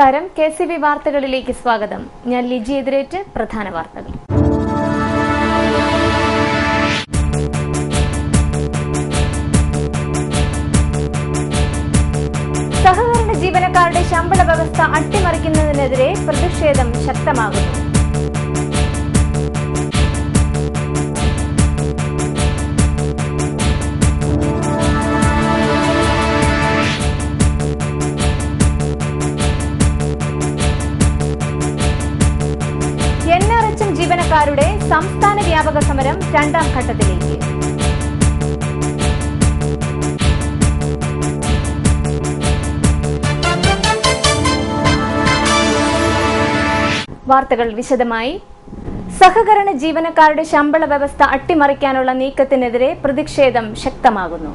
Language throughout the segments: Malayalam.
നമസ്കാരം. KCB വാർത്തകളിലേക്ക് സ്വാഗതം. ഞാൻ ലിജി എതിരേറ്റ്. പ്രധാന വാർത്തകൾ. സഹകരണ ജീവനക്കാരുടെ ശമ്പള വ്യവസ്ഥ അട്ടിമറിക്കുന്നതിനെതിരെ പ്രതിഷേധം ശക്തമാകുന്നു. NRHM ജീവനക്കാരുടെ സംസ്ഥാന വ്യാപക സമരം രണ്ടാം ഘട്ടത്തിലേക്ക്. വാർത്തകൾ വിശദമായി. സഹകരണ ജീവനക്കാരുടെ ശമ്പള വ്യവസ്ഥ അട്ടിമറിക്കാനുള്ള നീക്കത്തിനെതിരെ പ്രതിഷേധം ശക്തമാകുന്നു.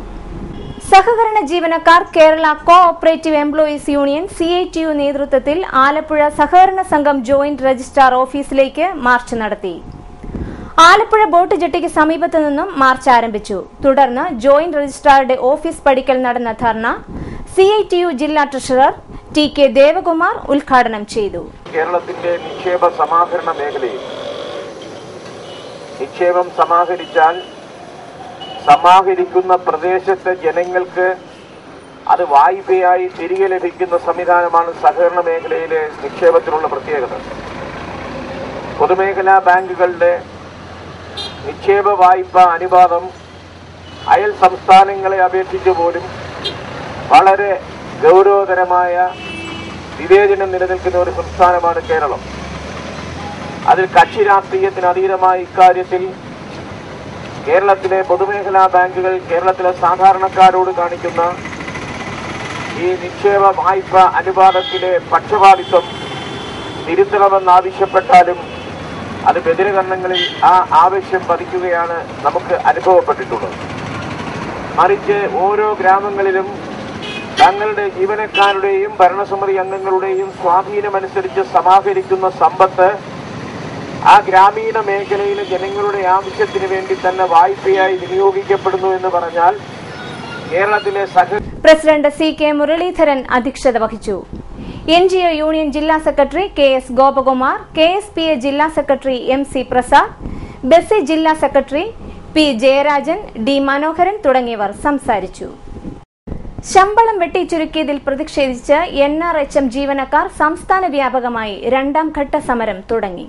സഹകരണ ജീവനക്കാർ Kerala co operative employees union CITU നേതൃത്വത്തിൽ ആലപ്പുഴ സഹകരണ സംഘം ജോയിന്റ് രജിസ്ട്രാർ ഓഫീസിലേക്ക് മാർച്ച് നടത്തി. ആലപ്പുഴ ബോട്ട് ജെട്ടിക്ക് സമീപത്തു നിന്നും മാർച്ച് ആരംഭിച്ചു. തുടർന്ന് ജോയിന്റ് രജിസ്ട്രാറുടെ ഓഫീസ് പടിക്കൽ നടന്ന ധർണ CITU ജില്ലാ ട്രഷറർ TK ദേവകുമാർ ഉദ്ഘാടനം ചെയ്തു. കേരളത്തിന്റെ നിക്ഷേപ സമാഹരണ മേഖലയിൽ നിക്ഷേപം സമാഹരിച്ചാൽ സമാഹരിക്കുന്ന പ്രദേശത്തെ ജനങ്ങൾക്ക് അത് വായ്പയായി തിരികെ ലഭിക്കുന്ന സംവിധാനമാണ് സഹകരണ മേഖലയിലെ നിക്ഷേപത്തിനുള്ള പ്രത്യേകത. പൊതുമേഖലാ ബാങ്കുകളുടെ നിക്ഷേപ വായ്പ അനുപാതം അയൽ സംസ്ഥാനങ്ങളെ അപേക്ഷിച്ച് പോലും വളരെ ഗൗരവതരമായ വിവേചനം നിലനിൽക്കുന്ന ഒരു സംസ്ഥാനമാണ് കേരളം. അതിൽ കക്ഷി രാഷ്ട്രീയത്തിന് അതീതമായ ഇക്കാര്യത്തിൽ കേരളത്തിലെ പൊതുമേഖലാ ബാങ്കുകൾ കേരളത്തിലെ സാധാരണക്കാരോട് കാണിക്കുന്ന ഈ നിക്ഷേപ വായ്പ അനുപാതത്തിലെ പക്ഷപാതിത്വം തിരുത്തണമെന്നാവശ്യപ്പെട്ടാലും അത് ബദിരകരണങ്ങളിൽ ആ ആവശ്യം പതിക്കുകയാണ് നമുക്ക് അനുഭവപ്പെട്ടിട്ടുള്ളത്. മറിച്ച് ഓരോ ഗ്രാമങ്ങളിലും തങ്ങളുടെ ജീവനക്കാരുടെയും ഭരണസമിതി അംഗങ്ങളുടെയും സ്വാധീനമനുസരിച്ച് സമാഹരിക്കുന്ന സമ്പത്ത് ആ ഗ്രാമീണ മേഖലയിലെ ജനങ്ങളുടെ ആവശ്യത്തിന് വേണ്ടി തന്നെ വായ്പയായി വിനിയോഗിക്കപ്പെടുന്നു എന്ന് പറഞ്ഞാൽ കേരളത്തിലെ പ്രസിഡന്റ് CK മുരളീധരൻ അധ്യക്ഷത വഹിച്ചു. NGO യൂണിയൻ ജില്ലാ സെക്രട്ടറി KS ഗോപകുമാർ, KSPA ജില്ലാ സെക്രട്ടറി MC പ്രസാദ്, ബെസി ജില്ലാ സെക്രട്ടറി P ജയരാജൻ, D മനോഹരൻ തുടങ്ങിയവർ സംസാരിച്ചു. ശമ്പളം വെട്ടിച്ചുരുക്കിയതിൽ പ്രതിഷേധിച്ച് NRHM ജീവനക്കാർ സംസ്ഥാന വ്യാപകമായി രണ്ടാം ഘട്ട സമരം തുടങ്ങി.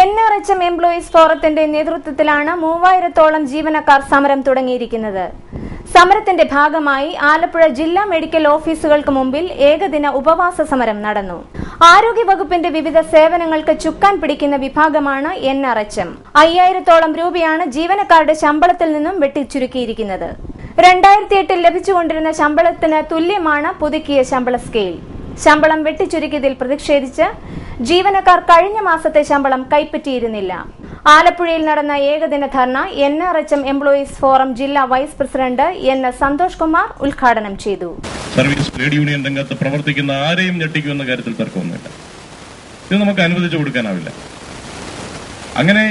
NRHM എംപ്ലോയീസ് ഫോറത്തിന്റെ നേതൃത്വത്തിലാണ് 3000-ഓളം ജീവനക്കാർ സമരം തുടങ്ങിയിരിക്കുന്നത്. സമരത്തിന്റെ ഭാഗമായി ആലപ്പുഴ ജില്ലാ മെഡിക്കൽ ഓഫീസുകൾക്ക് മുമ്പിൽ ഏകദിന ഉപവാസ സമരം നടന്നു. ആരോഗ്യവകുപ്പിന്റെ വിവിധ സേവനങ്ങൾക്ക് ചുക്കാൻ പിടിക്കുന്ന വിഭാഗമാണ് NRHM. 5000-ഓളം രൂപയാണ് ജീവനക്കാരുടെ ശമ്പളത്തിൽ നിന്നും വെട്ടിച്ചുരുക്കിയിരിക്കുന്നത്. 2008-ൽ ലഭിച്ചുകൊണ്ടിരുന്ന ശമ്പളത്തിന് തുല്യമാണ് പുതുക്കിയ ശമ്പള സ്കെയിൽ. ശമ്പളം വെട്ടിച്ചുരുക്കിയതിൽ പ്രതിഷേധിച്ച് ജീവനക്കാർ കഴിഞ്ഞ മാസത്തെ ശമ്പളം കൈപ്പറ്റിയിരുന്നില്ല. ആലപ്പുഴയിൽ നടന്ന ഏകദിന ധർണ NRHM എംപ്ലോയീസ് ഫോറം ജില്ലാ vice president NS Santhosh Kumar ഉദ്ഘാടനം ചെയ്തു. സർവീസ് ട്രേഡ് യൂണിയൻ രംഗത്ത് പ്രവർത്തിക്കുന്ന ആരെയും ഞെട്ടിക്കുമെന്ന കാര്യത്തിൽ തർക്കമൊന്നുമില്ല. ഇത് നമുക്ക് അനുവദിച്ചു കൊടുക്കാനാവില്ല. അങ്ങനെ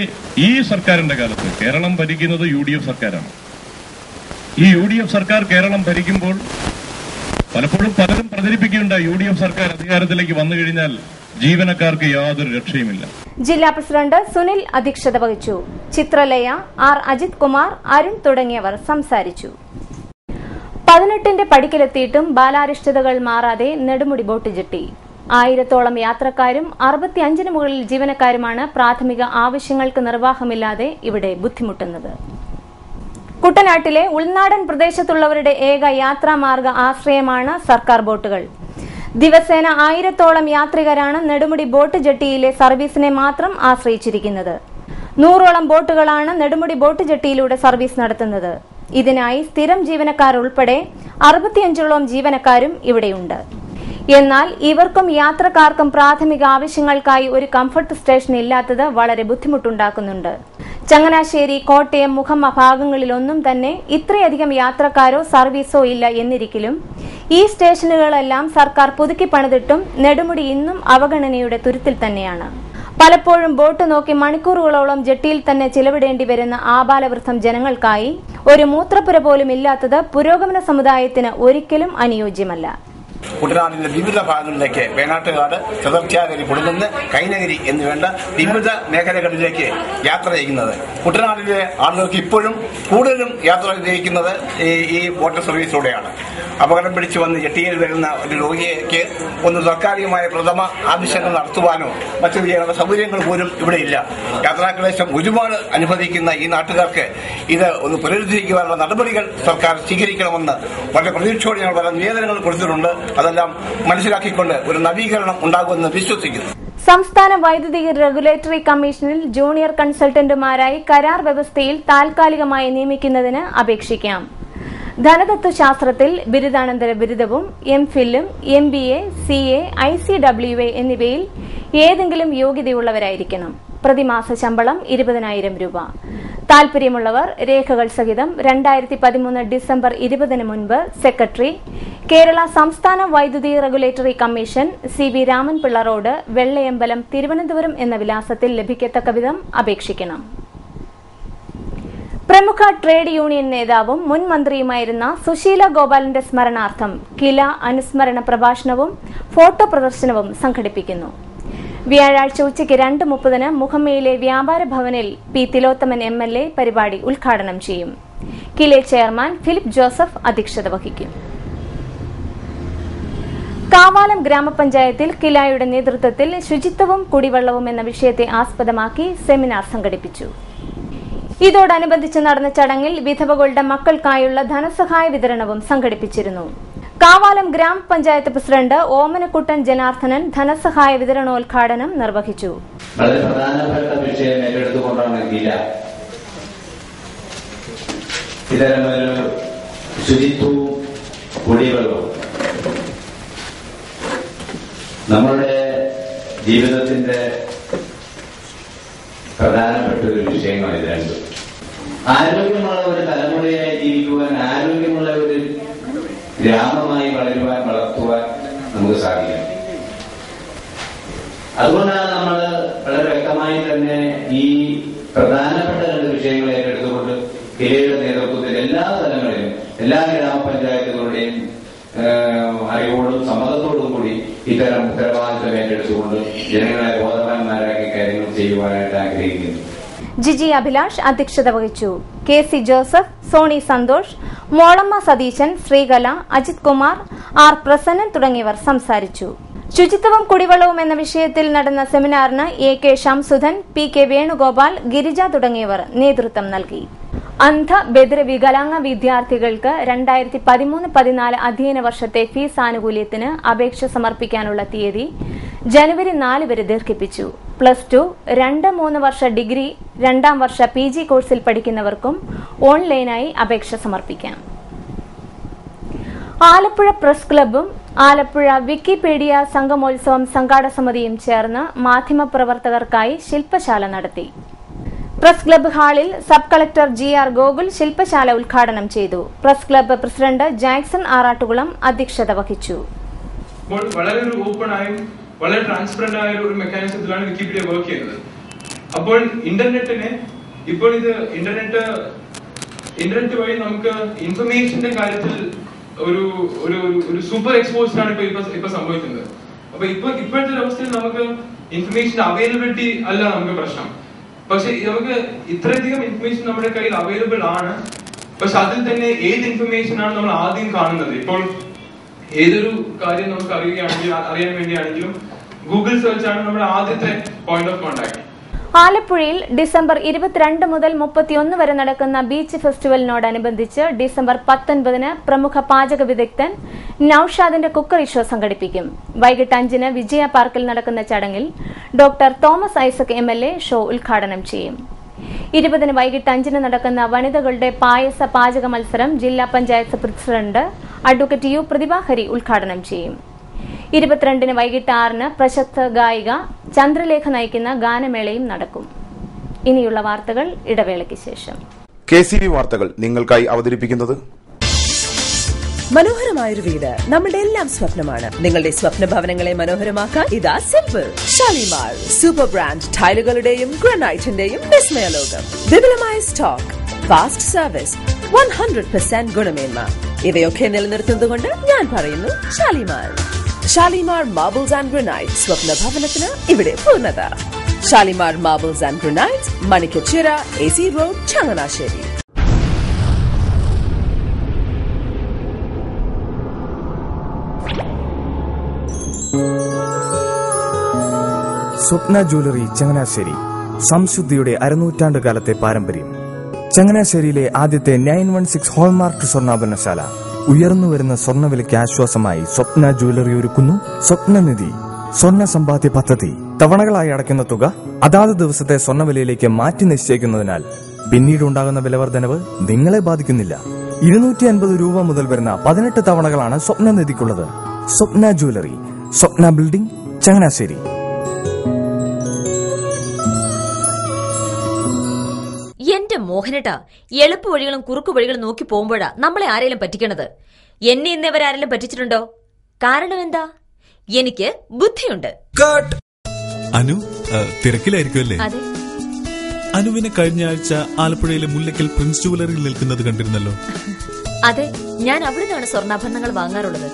ഈ സർക്കാരിന്റെ കാലത്ത് കേരളം ഭരിക്കുന്നത് UDF സർക്കാരാണ്. ഈ UDF സർക്കാർ കേരളം ഭരിക്കുമ്പോൾ പലപ്പോഴും പലരും പ്രചരിപ്പിക്കുന്നുണ്ട് UDF സർക്കാർ അധികാരത്തിലേക്ക് വന്നു കഴിഞ്ഞാൽ ജീവനക്കാർക്ക് യാതൊരു രക്ഷയുമില്ല. ജില്ലാ പ്രസിഡന്റ് സുനിൽ അധ്യക്ഷത വഹിച്ചു. ചിത്രലയ, R അജിത് കുമാർ, അരുൺ തുടങ്ങിയവർ സംസാരിച്ചു. 18ന്റെ പടിക്കലെത്തിയിട്ടും ബാലാരിഷ്ടതകൾ മാറാതെ നെടുമുടി ബോട്ട് ജെട്ടി. 1000-ഓളം യാത്രക്കാരും 65-ന് മുകളിൽ ജീവനക്കാരുമാണ് പ്രാഥമിക ആവശ്യങ്ങൾക്ക് നിർവാഹമില്ലാതെ ഇവിടെ ബുദ്ധിമുട്ടുന്നത്. കുട്ടനാട്ടിലെ ഉൾനാടൻ പ്രദേശത്തുള്ളവരുടെ ഏക യാത്രാമാർഗ ആശ്രയമാണ് സർക്കാർ ബോട്ടുകൾ. ദിവസേന 1000-ഓളം യാത്രികരാണ് നെടുമുടി ബോട്ട് ജെട്ടിയിലെ സർവീസിനെ മാത്രം ആശ്രയിച്ചിരിക്കുന്നത്. 100-ഓളം ബോട്ടുകളാണ് നെടുമുടി ബോട്ട് ജെട്ടിയിലൂടെ സർവീസ് നടത്തുന്നത്. ഇതിനായി സ്ഥിരം ജീവനക്കാർ ഉൾപ്പെടെ 65-ഓളം ജീവനക്കാരും ഇവിടെയുണ്ട്. എന്നാൽ ഇവർക്കും യാത്രക്കാർക്കും പ്രാഥമിക ആവശ്യങ്ങൾക്കായി ഒരു കംഫർട്ട് സ്റ്റേഷൻ ഇല്ലാത്തത് വളരെ ബുദ്ധിമുട്ടുണ്ടാക്കുന്നുണ്ട്. ചങ്ങനാശ്ശേരി, കോട്ടയം, മുഖമ്മ ഭാഗങ്ങളിലൊന്നും തന്നെ ഇത്രയധികം യാത്രക്കാരോ സർവീസോ ഇല്ല എന്നിരിക്കലും ഈ സ്റ്റേഷനുകളെല്ലാം സർക്കാർ പുതുക്കി പണിതിട്ടും നെടുമുടി ഇന്നും അവഗണനയുടെ തുരുത്തിൽ തന്നെയാണ്. പലപ്പോഴും ബോട്ട് നോക്കി മണിക്കൂറുകളോളം ജെട്ടിയിൽ തന്നെ ചിലവിടേണ്ടി വരുന്ന ആബാലവൃദ്ധം ജനങ്ങൾക്കായി ഒരു മൂത്രപ്പുര പോലും ഇല്ലാത്തത് പുരോഗമന സമുദായത്തിന് ഒരിക്കലും അനുയോജ്യമല്ല. കുട്ടനാടിന്റെ വിവിധ ഭാഗങ്ങളിലേക്ക് വേണാട്ടുകാട്, ചെതർച്ചാകരി, കൊടുങ്ങുന്ന്, കൈനഗരി എന്നുവേണ്ട വിവിധ മേഖലകളിലേക്ക് യാത്ര ചെയ്യുന്നത്. കുട്ടനാടിലെ ആളുകൾക്ക് ഇപ്പോഴും കൂടുതലും യാത്ര ചെയ്യിക്കുന്നത് ഈ വാട്ടർ സർവീസിലൂടെയാണ്. അപകടം പിടിച്ചു വന്ന് ജെട്ടിയിൽ വരുന്ന ഒരു രോഗിക്ക് ഒന്ന് താൽക്കാലികമായ പ്രഥമ ആവശ്യങ്ങൾ നടത്തുവാനോ മറ്റു സൗകര്യങ്ങൾ പോലും ഇവിടെ ഇല്ല. യാത്രാക്ലേശം ഒരുപാട് അനുഭവിക്കുന്ന ഈ നാട്ടുകാർക്ക് ഇത് ഒന്ന് പുനരുദ്ധരിക്കുവാനുള്ള നടപടികൾ സർക്കാർ സ്വീകരിക്കണമെന്ന് വളരെ പ്രതീക്ഷയോടെ ഞങ്ങൾ പല നിവേദനങ്ങൾ കൊടുത്തിട്ടുണ്ട്. അതെല്ലാം മനസ്സിലാക്കിക്കൊണ്ട് ഒരു നവീകരണം ഉണ്ടാകുമെന്ന് വിശ്വസിക്കുന്നു. സംസ്ഥാന വൈദ്യുതി റെഗുലേറ്ററി കമ്മീഷനിൽ ജൂനിയർ കൺസൾട്ടന്റുമാരായി കരാർ വ്യവസ്ഥയിൽ താൽക്കാലികമായി നിയമിക്കുന്നതിന് അപേക്ഷിക്കാം. ധനതത്വശാസ്ത്രത്തിൽ ബിരുദാനന്തര ബിരുദവും എംഫില്ലും MBA, CA, ICWA എന്നിവയിൽ ഏതെങ്കിലും യോഗ്യതയുള്ളവരായിരിക്കണം. പ്രതിമാസ ശമ്പളം 20,000 രൂപ. താൽപര്യമുള്ളവർ രേഖകൾ സഹിതം 2013 ഡിസംബർ 20 മുൻപ് സെക്രട്ടറി, കേരള സംസ്ഥാന വൈദ്യുതി regulatory commission, CV Raman Pillai road, Vellayambalam, Thiruvananthapuram എന്ന വിലാസത്തിൽ ലഭിക്കത്തക്ക വിധം അപേക്ഷിക്കണം. പ്രമുഖ ട്രേഡ് യൂണിയൻ നേതാവും മുൻ മന്ത്രിയുമായിരുന്ന സുശീല ഗോപാലിന്റെ സ്മരണാർത്ഥം കില അനുസ്മരണ പ്രഭാഷണവും ഫോട്ടോ പ്രദർശനവും സംഘടിപ്പിക്കുന്നു. വ്യാഴാഴ്ച ഉച്ചയ്ക്ക് 2:30 മുഹമ്മയിലെ വ്യാപാര ഭവനിൽ P. തിലോത്തമൻ MLA പരിപാടി ഉദ്ഘാടനം ചെയ്യും. കിലെ ചെയർമാൻ ഫിലിപ്പ് ജോസഫ് അധ്യക്ഷത വഹിക്കും. കാവാലം ഗ്രാമപഞ്ചായത്തിൽ കിലായുടെ നേതൃത്വത്തിൽ ശുചിത്വവും കുടിവെള്ളവും എന്ന വിഷയത്തെ ആസ്പദമാക്കി സെമിനാർ സംഘടിപ്പിച്ചു. ഇതോടനുബന്ധിച്ച് നടന്ന ചടങ്ങിൽ വിധവകളുടെ മക്കൾക്കായുള്ള ധനസഹായ വിതരണവും സംഘടിപ്പിച്ചിരുന്നു. കാവാലം ഗ്രാമപഞ്ചായത്ത് പ്രസിഡന്റ് ഓമനക്കുട്ടൻ ജനാർദ്ദനൻ ധനസഹായ വിതരണോദ്ഘാടനം നിർവഹിച്ചു. വളരെ പ്രധാനപ്പെട്ട വിഷയം ഏറ്റെടുത്തുകൊണ്ടാണ് ഇത്തരമൊരു ശുചിത്വവും കുടിവെള്ളവും നമ്മുടെ ജീവിതത്തിന്റെ പ്രധാനപ്പെട്ട ഒരു വിഷയമാണ്. ഇത് രണ്ടും ആരോഗ്യമുള്ള ഒരു തലമുറയായി ജീവിക്കുവാൻ, ആരോഗ്യമുള്ള ഒരു ഗ്രാമമായി വളർത്തുവാൻ നമുക്ക് സാധിക്കും. അതുകൊണ്ടാണ് നമ്മൾ വളരെ വ്യക്തമായി തന്നെ ഈ പ്രധാനപ്പെട്ട രണ്ട് വിഷയങ്ങൾ ഏറ്റെടുത്തുകൊണ്ട് കിലയുടെ നേതൃത്വത്തിൽ എല്ലാ തലങ്ങളിലും എല്ലാ ഗ്രാമപഞ്ചായത്തുകളുടെയും അറിവോടും സമ്മതത്തോടും കൂടി ഇത്തരം ഉത്തരവാദിത്വം ഏറ്റെടുത്തുകൊണ്ട് ജനങ്ങളെ ബോധവാന്മാരാക്കി കാര്യങ്ങൾ ചെയ്യുവാനായിട്ട് ആഗ്രഹിക്കുന്നു. ജിജി അഭിലാഷ് അധ്യക്ഷത വഹിച്ചു. KC Joseph, Sony Santhosh, Molamma Satheesan, Sreekala, Ajith Kumar, R. Prasannan തുടങ്ങിയവർ സംസാരിച്ചു. ശുചിത്വവും കുടിവെള്ളവും എന്ന വിഷയത്തിൽ നടന്ന സെമിനാറിന് AK ഷംസുധൻ, PK വേണുഗോപാൽ, ഗിരിജ തുടങ്ങിയവർ നേതൃത്വം നൽകി. അന്ധ, ബധിര, വികലാംഗ വിദ്യാർത്ഥികൾക്ക് 2013-14 അധ്യയന വർഷത്തെ ഫീസ് ആനുകൂല്യത്തിന് അപേക്ഷ സമർപ്പിക്കാനുള്ള തീയതി ജനുവരി 4 വരെ ദീർഘിപ്പിച്ചു. +2, 2-3 വർഷ ഡിഗ്രി, 2ാം വർഷ PG കോഴ്സിൽ പഠിക്കുന്നവർക്കും ഓൺലൈനായി അപേക്ഷ സമർപ്പിക്കാം. ആലപ്പുഴ പ്രസ് ക്ലബ്ബും ആലപ്പുഴ വിക്കിപീഡിയ സംഗമോത്സവം സംഘാടക സമിതിയും ചേർന്ന് മാധ്യമപ്രവർത്തകർക്കായി ശില്പശാല നടത്തി. പ്രസ് ക്ലബ്ബ് ഹാളിൽ സബ് കളക്ടർ GR ഗോകുൽ ശില്പശാല ഉദ്ഘാടനം ചെയ്തു. Press club president Jackson Arattukulam അധ്യക്ഷത വഹിച്ചു. വളരെ ഒരു ഓപ്പൺ ആയും വളരെ ട്രാൻസ്പെറന്റ് ആയ ഒരു മെക്കാനിസത്തിലാണ് വിക്കിപീഡിയ വർക്ക് ചെയ്യുന്നത്. അപ്പോൾ ഇന്റർനെറ്റിനെ ഇപ്പോൾ ഇത് ഇന്റർനെറ്റ് വഴി നമുക്ക് ഇൻഫർമേഷന്റെ കാര്യത്തിൽ ഒരു ഒരു സൂപ്പർ എക്സ്പോസ്ഡ് ആണ് ഇപ്പൊ സംഭവിക്കുന്നത്. അപ്പൊ ഇപ്പോഴത്തെ അവസ്ഥയിൽ നമുക്ക് ഇൻഫർമേഷൻ അവൈലബിലിറ്റി അല്ല നമുക്ക് പ്രശ്നം. പക്ഷെ നമുക്ക് ഇത്രയധികം ഇൻഫർമേഷൻ നമ്മുടെ കയ്യിൽ അവൈലബിൾ ആണ്. പക്ഷെ അതിൽ തന്നെ ഏത് ഇൻഫർമേഷൻ ആണ് നമ്മൾ ആദ്യം കാണുന്നത്? ഇപ്പോൾ ഏതൊരു കാര്യം നമുക്ക് അറിയാൻ വേണ്ടിയാണെങ്കിലും ഗൂഗിൾ സെർച്ച് ആണ് നമ്മുടെ ആദ്യത്തെ പോയിന്റ് ഓഫ് കോൺടാക്ട്. ആലപ്പുഴയിൽ ഡിസംബർ 22 മുതൽ 31 വരെ നടക്കുന്ന ബീച്ച് ഫെസ്റ്റിവലിനോടനുബന്ധിച്ച് ഡിസംബർ 19 പ്രമുഖ പാചക വിദഗ്ധൻ നൌഷാദിന്റെ കുക്കറി ഷോ സംഘടിപ്പിക്കും. വൈകിട്ട് 5 വിജയ പാർക്കിൽ നടക്കുന്ന ചടങ്ങിൽ doctor Thomas Isaac MLA show ഉദ്ഘാടനം ചെയ്യും. 20 വൈകിട്ട് 5 നടക്കുന്ന വനിതകളുടെ പായസ പാചക മത്സരം ജില്ലാ panchayat president advocate U. Prathibha Hari ഉദ്ഘാടനം ചെയ്യും. 22 വൈകിട്ട് 6 പ്രശസ്ത ഗായിക ചന്ദ്രലേഖ നയിക്കുന്ന ഗാനമേളയും നടക്കും. ഇനിയുള്ള വാർത്തകൾ ഇടവേളയ്ക്ക് ശേഷം. KCV വാർത്തകൾ നിങ്ങൾക്കായി അവതരിപ്പിക്കുന്നത് മനോഹരമായൊരു വീട് നമ്മുടെ എല്ലാം സ്വപ്നമാണ്. നിങ്ങളുടെ സ്വപ്ന ഭവനങ്ങളെ മനോഹരമാക്കാൻ ഇതാ സിമ്പിൾ ഷാലിമാർ സൂപ്പർ ബ്രാൻഡ് ടൈലുകളുടെയും ഗ്രാനൈറ്റിന്റെയും വിസ്മയ ലോകം. വിപുലമായ സ്റ്റോക്ക്, ഫാസ്റ്റ് സർവീസ്, 100% ഗുണമേന്മ. ഇവയൊക്കെ നിലനിർത്തുന്നതുകൊണ്ട് ഞാൻ പറയുന്നു Shalimar. Shalimar marbles and granites, സ്വപ്ന ഭവനത്തിന് ഇവിടെ പൂർണ്ണത. Shalimar marbles and granites, Manikkachira, AC road, Changanassery. Swapna jewellery Changanassery, സംശുദ്ധിയുടെ അരനൂറ്റാണ്ട് കാലത്തെ പാരമ്പര്യം. ചങ്ങനാശ്ശേരിയിലെ ആദ്യത്തെ 916 ഹോൾമാർക്ക് സ്വർണ്ണാഭരണശാല. ഉയർന്നുവരുന്ന സ്വർണ്ണവിലയ്ക്ക് ആശ്വാസമായി സ്വപ്ന ജ്വല്ലറി ഒരുക്കുന്നു സ്വപ്നനിധി സ്വർണ്ണ സമ്പാദ്യ പദ്ധതി. തവണകളായി അടയ്ക്കുന്ന തുക അതാത് ദിവസത്തെ സ്വർണ്ണവിലയിലേക്ക് മാറ്റി നിശ്ചയിക്കുന്നതിനാൽ പിന്നീട് ഉണ്ടാകുന്ന വിലവർദ്ധനവ് നിങ്ങളെ ബാധിക്കുന്നില്ല. 250 രൂപ മുതൽ വരുന്ന 18 തവണകളാണ് സ്വപ്നനിധിക്കുള്ളത്. സ്വപ്ന ജ്വല്ലറി, സ്വപ്ന ബിൽഡിംഗ്, ചങ്ങനാശ്ശേരി. എന്റെ മോഹനേട്ടാ, എളുപ്പ വഴികളും കുറുക്കു വഴികളും നോക്കി പോകുമ്പോഴാ നമ്മളെ ആരെങ്കിലും പറ്റിക്കണത്. എന്നെ ഇന്നവരാരെങ്കിലും പറ്റിച്ചിട്ടുണ്ടോ? കാരണം എന്താ? എനിക്ക് ബുദ്ധിയുണ്ട്. അനു തിരക്കിലായിരിക്കുമല്ലേ? അതെ. അനുവിനെ കഴിഞ്ഞ ആഴ്ച ആലപ്പുഴയിലെ മുല്ലക്കൽ പ്രിൻസ് ജുവലറിയിൽ നിൽക്കുന്നത് കണ്ടിരുന്നല്ലോ. അതെ, ഞാൻ അവിടെ നിന്നാണ് സ്വർണ്ണാഭരണങ്ങൾ വാങ്ങാറുള്ളത്.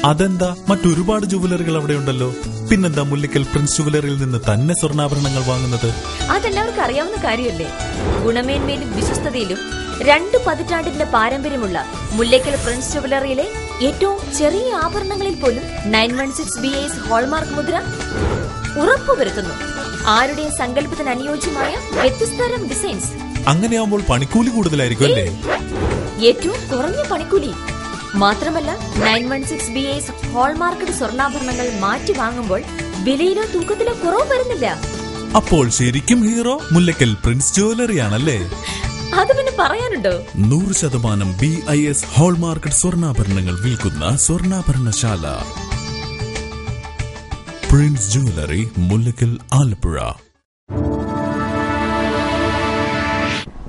അതെന്താ, മറ്റൊരുപാട് ജുവലറികൾ അവിടെ ഉണ്ടല്ലോ, പിന്നെന്താ മുല്ലക്കൽ പ്രിൻസ് ജുവലറിയിൽ നിന്ന് തന്നെ സ്വർണ്ണാഭരണങ്ങൾ വാങ്ങുന്നത്? അതെല്ലാവർക്കും അറിയാവുന്ന കാര്യമല്ലേ. ഗുണമേന്മയിലും വിശ്വസ്തതയിലും 2 പതിറ്റാണ്ടിന്റെ പാരമ്പര്യമുള്ള മുല്ലക്കൽ പ്രിൻസ് ജുവലറിയിലെ ഏറ്റവും ചെറിയ ആഭരണങ്ങളിൽ പോലും 916 BIS ഹോൾമാർക്ക് മുദ്ര ഉറപ്പുവരുത്തുന്നു. ആരുടെയും സങ്കല്പത്തിന് അനുയോജ്യമായ വ്യത്യസ്തതരം ഡിസൈൻസ്. അങ്ങനെയാവുമ്പോൾ പണിക്കൂലി കൂടുതലായിരിക്കും അല്ലേ? ഏറ്റവും കുറഞ്ഞ പണിക്കൂലി മാത്രമല്ല, 916 BIS ഹോൾമാർക്കറ്റ് സ്വർണ്ണാഭരണങ്ങൾ മാറ്റി വാങ്ങുമ്പോൾ വിലയിലോ തൂക്കത്തിലോ കുറവ് വരുന്നില്ല. അപ്പോൾ ശരിക്കും ഹീറോ മുല്ലക്കൽ പ്രിൻസ് ജുവലറി ആണല്ലേ? അത് പിന്നെ പറയാനുണ്ടോ? 100% BIS ഹോൾമാർക്കറ്റ് സ്വർണ്ണാഭരണങ്ങൾ വിൽക്കുന്ന സ്വർണ്ണാഭരണശാല പ്രിൻസ് ജുവലറി, മുല്ലക്കൽ, ആലപ്പുഴ.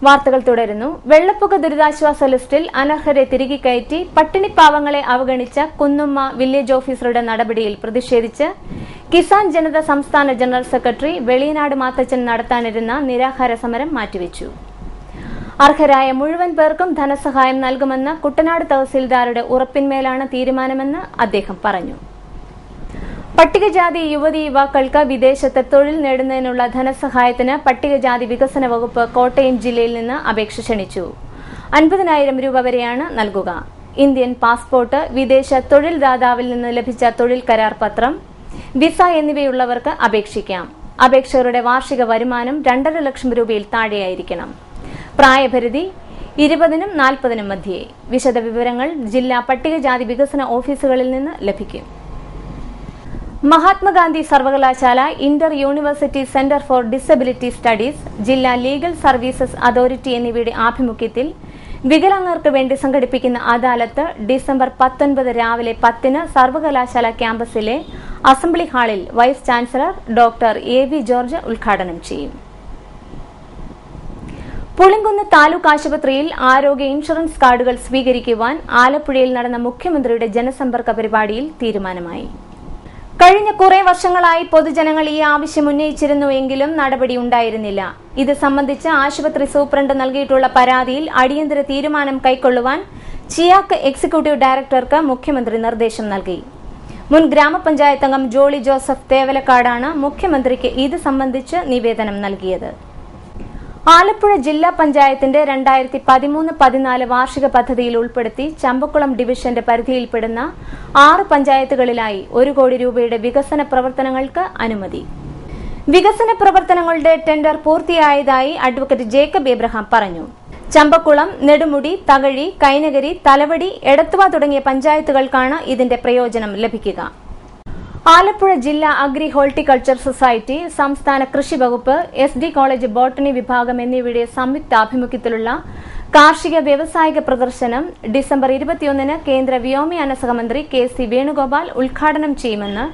വാർത്തകൾ തുടരുന്നു. വെള്ളപ്പൊക്ക ദുരിതാശ്വാസ ലിസ്റ്റിൽ അനർഹരെ തിരികെ കയറ്റി പട്ടിണിപ്പാവങ്ങളെ അവഗണിച്ച കുന്നുമ്മ വില്ലേജ് ഓഫീസറുടെ നടപടിയിൽ പ്രതിഷേധിച്ച് കിസാൻ ജനത സംസ്ഥാന ജനറൽ സെക്രട്ടറി വെളിയനാട് മാത്തച്ചൻ നടത്താനിരുന്ന നിരാഹാര സമരം മാറ്റിവെച്ചു. അർഹരായ മുഴുവൻ പേർക്കും ധനസഹായം നൽകുമെന്ന കുട്ടനാട് തഹസിൽദാരുടെ ഉറപ്പിന്മേലാണ് തീരുമാനമെന്ന് അദ്ദേഹം പറഞ്ഞു. പട്ടികജാതി യുവതി യുവാക്കൾക്ക് വിദേശത്ത് തൊഴിൽ നേടുന്നതിനുള്ള ധനസഹായത്തിന് പട്ടികജാതി വികസന വകുപ്പ് കോട്ടയം ജില്ലയിൽ നിന്ന് അപേക്ഷ ക്ഷണിച്ചു. 50,000 രൂപ വരെയാണ് നൽകുക. ഇന്ത്യൻ പാസ്പോർട്ട്, വിദേശ തൊഴിൽ ദാതാവിൽ നിന്ന് ലഭിച്ച തൊഴിൽ കരാർ പത്രം, വിസ എന്നിവയുള്ളവർക്ക് അപേക്ഷിക്കാം. അപേക്ഷകരുടെ വാർഷിക വരുമാനം 2.5 ലക്ഷം രൂപയിൽ താഴെയായിരിക്കണം. പ്രായപരിധി 20-നും 40-നും മധ്യേ. വിശദവിവരങ്ങൾ ജില്ലാ പട്ടികജാതി വികസന ഓഫീസുകളിൽ നിന്ന് ലഭിക്കും. മഹാത്മാഗാന്ധി സർവകലാശാല Inter university centre for disability studies, ജില്ലാ ലീഗൽ സർവീസസ് അതോറിറ്റി എന്നിവയുടെ ആഭിമുഖ്യത്തിൽ വികലാംഗർക്ക് വേണ്ടി സംഘടിപ്പിക്കുന്ന അദാലത്ത് ഡിസംബർ 19 രാവിലെ 10-ന് സർവകലാശാല ക്യാമ്പസിലെ അസംബ്ലി ഹാളിൽ vice chancellor doctor AV George ഉദ്ഘാടനം ചെയ്യും. പുളിങ്കുന്ന് താലൂക്ക് ആശുപത്രിയിൽ ആരോഗ്യ ഇൻഷുറൻസ് കാർഡുകൾ സ്വീകരിക്കുവാൻ ആലപ്പുഴയിൽ നടന്ന മുഖ്യമന്ത്രിയുടെ ജനസമ്പർക്ക പരിപാടിയിൽ തീരുമാനമായി. കഴിഞ്ഞ കുറെ വർഷങ്ങളായി പൊതുജനങ്ങൾ ഈ ആവശ്യം ഉന്നയിച്ചിരുന്നുവെങ്കിലും നടപടി ഉണ്ടായിരുന്നില്ല. ഇത് സംബന്ധിച്ച് ആശുപത്രി സൂപ്രണ്ട് നൽകിയിട്ടുള്ള പരാതിയിൽ അടിയന്തര തീരുമാനം കൈക്കൊള്ളുവാൻ ചിയാക്ക് എക്സിക്യൂട്ടീവ് ഡയറക്ടർക്ക് മുഖ്യമന്ത്രി നിർദ്ദേശം നൽകി. മുൻ ഗ്രാമപഞ്ചായത്ത് അംഗം ജോളി ജോസഫ് തേവലക്കാടാണ് മുഖ്യമന്ത്രിക്ക് ഇത് സംബന്ധിച്ച് നിവേദനം നൽകിയത്. ആലപ്പുഴ ജില്ലാ പഞ്ചായത്തിന്റെ 2013-14 വാർഷിക പദ്ധതിയിൽ ഉൾപ്പെടുത്തി ചമ്പക്കുളം ഡിവിഷന്റെ പരിധിയിൽപ്പെടുന്ന 6 പഞ്ചായത്തുകളിലായി 1 കോടി രൂപയുടെ വികസന പ്രവർത്തനങ്ങൾക്ക് അനുമതി. വികസന പ്രവർത്തനങ്ങളുടെ ടെൻഡർ പൂർത്തിയായതായി അഡ്വക്കേറ്റ് ജേക്കബ് എബ്രഹാം പറഞ്ഞു. ചമ്പക്കുളം, നെടുമുടി, തകഴി, കൈനകരി, തലവടി, എടത്തുവ തുടങ്ങിയ പഞ്ചായത്തുകൾക്കാണ് ഇതിന്റെ പ്രയോജനം ലഭിക്കുക. ആലപ്പുഴ ജില്ലാ അഗ്രി ഹോർട്ടിക്കൾച്ചർ സൊസൈറ്റി, സംസ്ഥാന കൃഷി വകുപ്പ്, SD കോളേജ് ബോട്ടണി വിഭാഗം എന്നിവയുടെ സംയുക്താഭിമുഖ്യത്തിലുള്ള കാർഷിക വ്യാവസായിക പ്രദർശനം ഡിസംബർ 21-ന് കേന്ദ്ര വ്യോമയാന സഹമന്ത്രി KC വേണുഗോപാൽ ഉദ്ഘാടനം ചെയ്യുമെന്ന്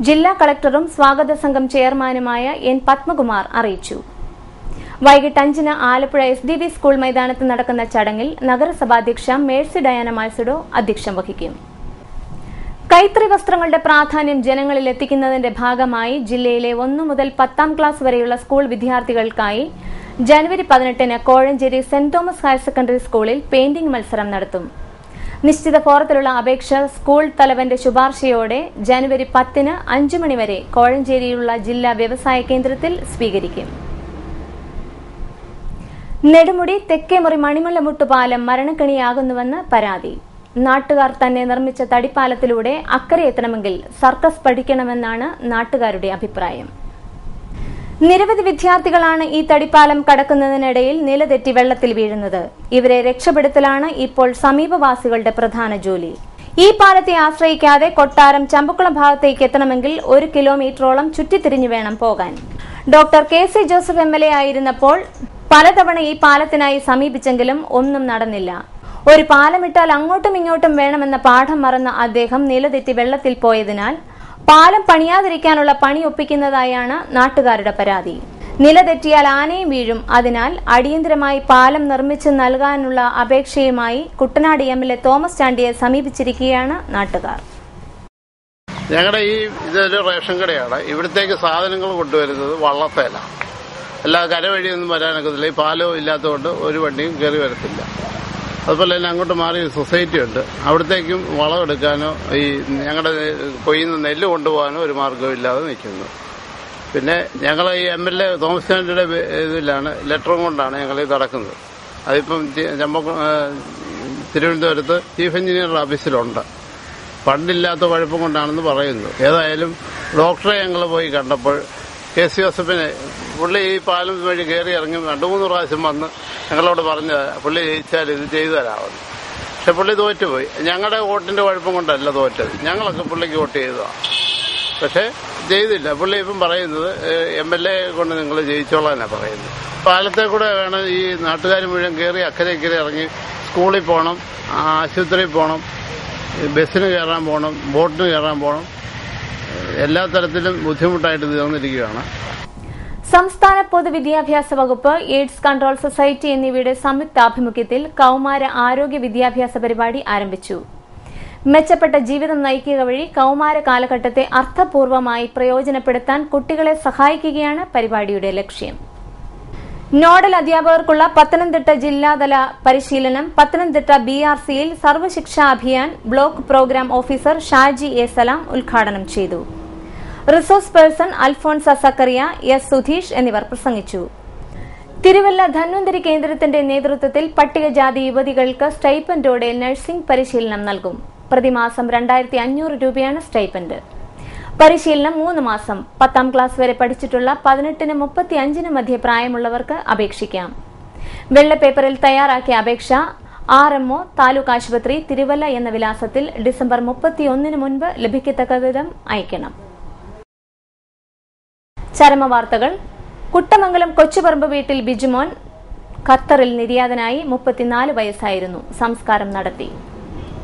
ജില്ലാ കളക്ടറും സ്വാഗത സംഘം ചെയർമാനുമായ N പത്മകുമാർ അറിയിച്ചു. വൈകിട്ട് 5-ന് ആലപ്പുഴ SDV സ്കൂൾ മൈതാനത്ത് നടക്കുന്ന ചടങ്ങിൽ നഗരസഭാധ്യക്ഷ മേഴ്സി ഡയാന മാൽസഡോ അധ്യക്ഷം വഹിക്കും. കൈത്തറി വസ്ത്രങ്ങളുടെ പ്രാധാന്യം ജനങ്ങളിൽ എത്തിക്കുന്നതിന്റെ ഭാഗമായി ജില്ലയിലെ 1 മുതൽ 10ാം ക്ലാസ് വരെയുള്ള സ്കൂൾ വിദ്യാർത്ഥികൾക്കായി ജനുവരി 18-ന് Kozhencherry saint Thomas higher secondary സ്കൂളിൽ പെയിന്റിംഗ് മത്സരം നടത്തും. നിശ്ചിത ഫോറത്തിലുള്ള അപേക്ഷ സ്കൂൾ തലവന്റെ ശുപാർശയോടെ ജനുവരി 10 5 മണി വരെ കോഴഞ്ചേരിയിലുള്ള ജില്ലാ വ്യവസായ കേന്ദ്രത്തിൽ സ്വീകരിക്കും. നെടുമുടി തെക്കേമുറി മണിമല്ലമുട്ട് പാലം മരണക്കെണിയാകുന്നുവെന്ന് പരാതി. നാട്ടുകാർ തന്നെ നിർമ്മിച്ച തടിപ്പാലത്തിലൂടെ അക്കരെ എത്തണമെങ്കിൽ സർക്കസ് പഠിക്കണമെന്നാണ് നാട്ടുകാരുടെ അഭിപ്രായം. നിരവധി വിദ്യാർത്ഥികളാണ് ഈ തടിപ്പാലം കടക്കുന്നതിനിടയിൽ നിലതെറ്റി വെള്ളത്തിൽ വീഴുന്നത്. ഇവരെ രക്ഷപ്പെടുത്തലാണ് ഇപ്പോൾ സമീപവാസികളുടെ പ്രധാന ജോലി. ഈ പാലത്തെ ആശ്രയിക്കാതെ കൊട്ടാരം ചമ്പക്കുളം ഭാഗത്തേക്ക് എത്തണമെങ്കിൽ 1 കിലോമീറ്ററോളം ചുറ്റിത്തിരിഞ്ഞു വേണം പോകാൻ. ഡോക്ടർ KC ജോസഫ് MLA ആയിരുന്നപ്പോൾ പലതവണ ഈ പാലത്തിനായി സമീപിച്ചെങ്കിലും ഒന്നും നടന്നില്ല. ഒരു പാലമിട്ടാൽ അങ്ങോട്ടും ഇങ്ങോട്ടും വേണമെന്ന പാഠം മറന്ന അദ്ദേഹം നിലതെറ്റി വെള്ളത്തിൽ പോയതിനാൽ പാലം പണിയാതിരിക്കാനുള്ള പണി ഒപ്പിക്കുന്നതായാണ് നാട്ടുകാരുടെ പരാതി. നിലതെറ്റിയാൽ ആനയും വീഴും. അതിനാൽ അടിയന്തരമായി പാലം നിർമ്മിച്ച് നൽകാനുള്ള അപേക്ഷയുമായി കുട്ടനാട് MLA തോമസ് ചാണ്ടിയെ സമീപിച്ചിരിക്കുകയാണ് നാട്ടുകാർ. ഞങ്ങളുടെ ഇതൊരു റേഷൻ കടയാണ്. ഇവിടത്തേക്ക് സാധനങ്ങൾ കൊണ്ടുവരുന്നത് വള്ളത്തേലാണ്. എല്ലാ കരവഴിയൊന്നും വരാനൊക്കത്തില്ല. ഈ പാലവും ഇല്ലാത്തതുകൊണ്ട് ഒരു വണ്ടിയും കയറി വരത്തില്ല. അതുപോലെ തന്നെ അങ്ങോട്ട് മാറി സൊസൈറ്റി ഉണ്ട്. അവിടത്തേക്കും വളമെടുക്കാനോ ഈ ഞങ്ങളുടെ കൊയ്യുന്ന നെല്ല് കൊണ്ടുപോകാനോ ഒരു മാർഗ്ഗവും ഇല്ലാതെ നിൽക്കുന്നു. പിന്നെ ഞങ്ങൾ ഈ MLA തോമസ് ചാണ്ടിയുടെ ഇതിലാണ് ലെറ്ററും കൊണ്ടാണ് ഞങ്ങൾ ഇത് നടക്കുന്നത്. അതിപ്പം തിരുവനന്തപുരത്ത് ചീഫ് എഞ്ചിനീയറുടെ ഓഫീസിലുണ്ട്. ഫണ്ടില്ലാത്ത കുഴപ്പം കൊണ്ടാണെന്ന് പറയുന്നു. ഏതായാലും ഡോക്ടറെ ഞങ്ങൾ പോയി കണ്ടപ്പോൾ KC ജോസഫിനെ പുള്ളി ഈ പാലം വഴി കയറി ഇറങ്ങി 2-3 പ്രാവശ്യം വന്ന് ഞങ്ങളോട് പറഞ്ഞ പുള്ളി ജയിച്ചാൽ ഇത് ചെയ്തു തരാമെന്ന്. പക്ഷെ പുള്ളി തോറ്റുപോയി. ഞങ്ങളുടെ വോട്ടിന്റെ കുഴപ്പം കൊണ്ടല്ല തോറ്റത്. ഞങ്ങളൊക്കെ പുള്ളിക്ക് വോട്ട് ചെയ്തതാണ്. പക്ഷെ ചെയ്തില്ല. പുള്ളി ഇപ്പം പറയുന്നത് MLA കൊണ്ട് നിങ്ങൾ ജയിച്ചോളാനാണ് പറയുന്നത്. പാലത്തെ കൂടെ വേണം ഈ നാട്ടുകാർ മുഴുവൻ കയറി അക്കരെ ഇറങ്ങി സ്കൂളിൽ പോകണം, ആശുപത്രിയിൽ പോകണം, ബസ്സിന് കയറാൻ പോകണം, ബോട്ടിന് കയറാൻ പോകണം. എല്ലാ തരത്തിലും ബുദ്ധിമുട്ടായിട്ട് തീർന്നിരിക്കുകയാണ്. സംസ്ഥാന പൊതുവിദ്യാഭ്യാസ വകുപ്പ്, എയ്ഡ്സ് കൺട്രോൾ സൊസൈറ്റി എന്നിവയുടെ സംയുക്താഭിമുഖ്യത്തിൽ കൌമാര ആരോഗ്യ വിദ്യാഭ്യാസ പരിപാടി ആരംഭിച്ചു. മെച്ചപ്പെട്ട ജീവിതം നയിക്കുക വഴി കൌമാര കാലഘട്ടത്തെ അർത്ഥപൂർവമായി പ്രയോജനപ്പെടുത്താൻ കുട്ടികളെ സഹായിക്കുകയാണ് പരിപാടിയുടെ ലക്ഷ്യം. നോഡൽ അധ്യാപകർക്കുള്ള പത്തനംതിട്ട ജില്ലാതല പരിശീലനം പത്തനംതിട്ട BRCയിൽ Sarva Shiksha Abhiyan block program officer Shaji A. Salam ഉദ്ഘാടനം ചെയ്തു. Resource person Alphonsa Zachariah, S. Sudheesh എന്നിവർ പ്രസംഗിച്ചു. തിരുവല്ല ധന്വന്തരി കേന്ദ്രത്തിന്റെ നേതൃത്വത്തിൽ പട്ടികജാതി യുവതികൾക്ക് സ്റ്റൈപ്പൻഡോടെ നഴ്സിംഗ് പരിശീലനം നൽകും. പ്രതിമാസം 2500 രൂപയാണ് സ്റ്റൈപ്പൻഡ്. പരിശീലനം 3 മാസം. 10ാം ക്ലാസ് വരെ പഠിച്ചിട്ടുള്ള 18-നും 35-നും മധ്യ പ്രായമുള്ളവർക്ക് അപേക്ഷിക്കാം. വെള്ളപ്പേപ്പറിൽ തയ്യാറാക്കിയ അപേക്ഷ RMO താലൂക്ക് ആശുപത്രി തിരുവല്ല എന്ന വിലാസത്തിൽ ഡിസംബർ 31-ന് മുൻപ് ലഭിക്കത്തക്ക വിധം അയക്കണം. ചരമവാർത്തകൾ. കുട്ടമംഗലം കൊച്ചുപറമ്പ് വീട്ടിൽ ബിജുമോൻ ഖത്തറിൽ നിര്യാതനായി. 34 വയസ്സായിരുന്നു. സംസ്കാരം നടത്തി.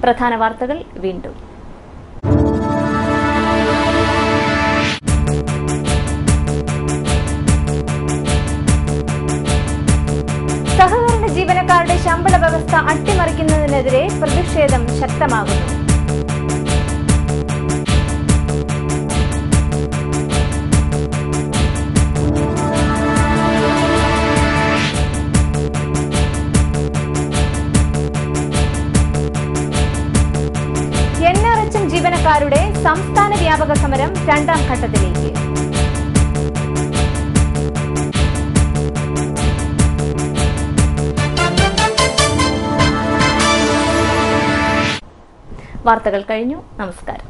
പ്രധാന വാർത്തകൾ വീണ്ടും. സഹകരണ ജീവനക്കാരുടെ ശമ്പള വ്യവസ്ഥ അട്ടിമറിക്കുന്നതിനെതിരെ പ്രതിഷേധം ശക്തമാകുന്നു. NRHM ജീവനക്കാരുടെ സംസ്ഥാന വ്യാപക സമരം 2ാം ഘട്ടത്തിലേക്ക്. വാർത്തകൾ കഴിഞ്ഞു. നമസ്കാരം.